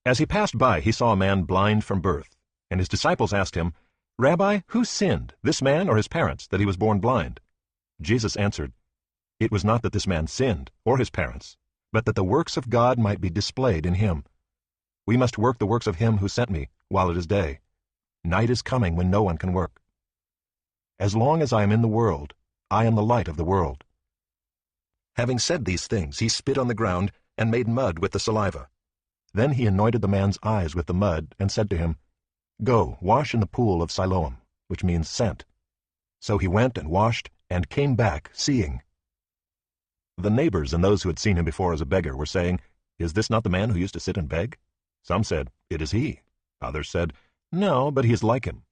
As he passed by, he saw a man blind from birth, and his disciples asked him, "Rabbi, who sinned, this man or his parents, that he was born blind?" Jesus answered, "It was not that this man sinned, or his parents, but that the works of God might be displayed in him. We must work the works of him who sent me, while it is day. Night is coming when no one can work. As long as I am in the world, I am the light of the world." Having said these things, he spit on the ground and made mud with the saliva. Then he anointed the man's eyes with the mud and said to him, "Go, wash in the pool of Siloam," which means sent. So he went and washed and came back seeing. The neighbors and those who had seen him before as a beggar were saying, "Is this not the man who used to sit and beg?" Some said, "It is he." Others said, "No, but he is like him."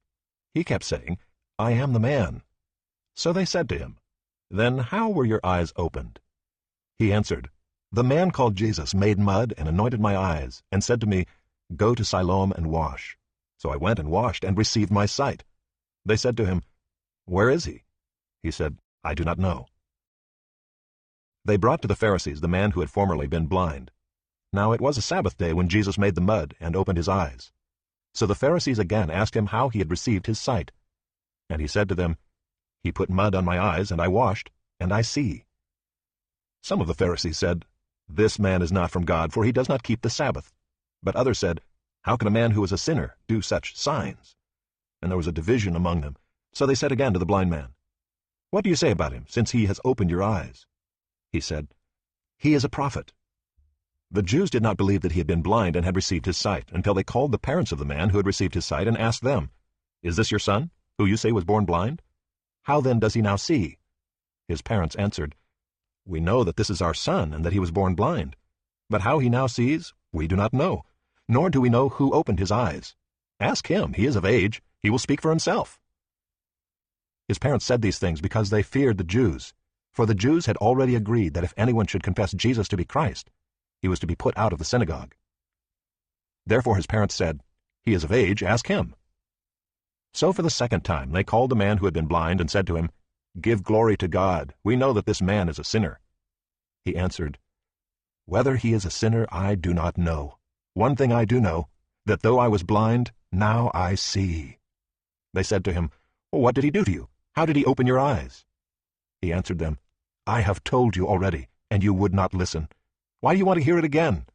He kept saying, "I am the man." So they said to him, "Then how were your eyes opened?" He answered, "The man called Jesus made mud and anointed my eyes, and said to me, 'Go to Siloam and wash.' So I went and washed and received my sight." They said to him, "Where is he?" He said, "I do not know." They brought to the Pharisees the man who had formerly been blind. Now it was a Sabbath day when Jesus made the mud and opened his eyes. So the Pharisees again asked him how he had received his sight. And he said to them, "He put mud on my eyes, and I washed, and I see." Some of the Pharisees said, "This man is not from God, for he does not keep the Sabbath." But others said, "How can a man who is a sinner do such signs?" And there was a division among them. So they said again to the blind man, "What do you say about him, since he has opened your eyes?" He said, "He is a prophet." The Jews did not believe that he had been blind and had received his sight, until they called the parents of the man who had received his sight and asked them, "Is this your son, who you say was born blind? How then does he now see?" His parents answered, "We know that this is our son, and that he was born blind. But how he now sees, we do not know, nor do we know who opened his eyes. Ask him, he is of age, he will speak for himself." His parents said these things because they feared the Jews, for the Jews had already agreed that if anyone should confess Jesus to be Christ, he was to be put out of the synagogue. Therefore his parents said, "He is of age, ask him." So for the second time they called the man who had been blind and said to him, "Give glory to God, we know that this man is a sinner." He answered, "Whether he is a sinner I do not know. One thing I do know, that though I was blind, now I see." They said to him, "What did he do to you? How did he open your eyes?" He answered them, "I have told you already, and you would not listen. Why do you want to hear it again?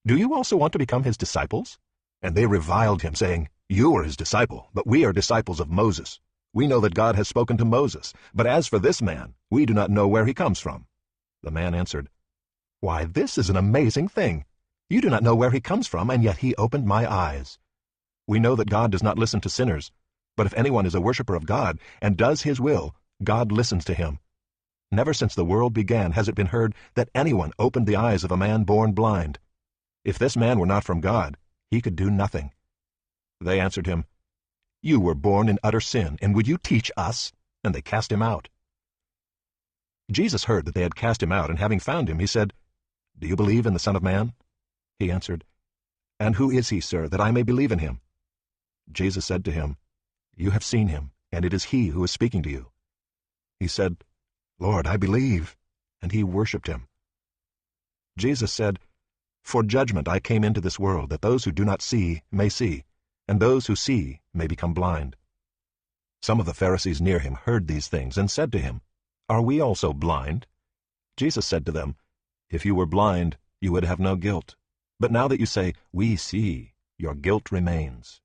Do you also want to become his disciples?" And they reviled him, saying, "You are his disciple, but we are disciples of Moses. We know that God has spoken to Moses, but as for this man, we do not know where he comes from." The man answered, "Why, this is an amazing thing. You do not know where he comes from, and yet he opened my eyes. We know that God does not listen to sinners, but if anyone is a worshiper of God and does his will, God listens to him. Never since the world began has it been heard that anyone opened the eyes of a man born blind. If this man were not from God, he could do nothing." They answered him, "You were born in utter sin, and would you teach us?" And they cast him out. Jesus heard that they had cast him out, and having found him, he said, "Do you believe in the Son of Man?" He answered, "And who is he, sir, that I may believe in him?" Jesus said to him, "You have seen him, and it is he who is speaking to you." He said, "Lord, I believe," and he worshipped him. Jesus said, "For judgment I came into this world, that those who do not see may see, and those who see may become blind." Some of the Pharisees near him heard these things and said to him, "Are we also blind?" Jesus said to them, "If you were blind, you would have no guilt. But now that you say, 'We see,' your guilt remains.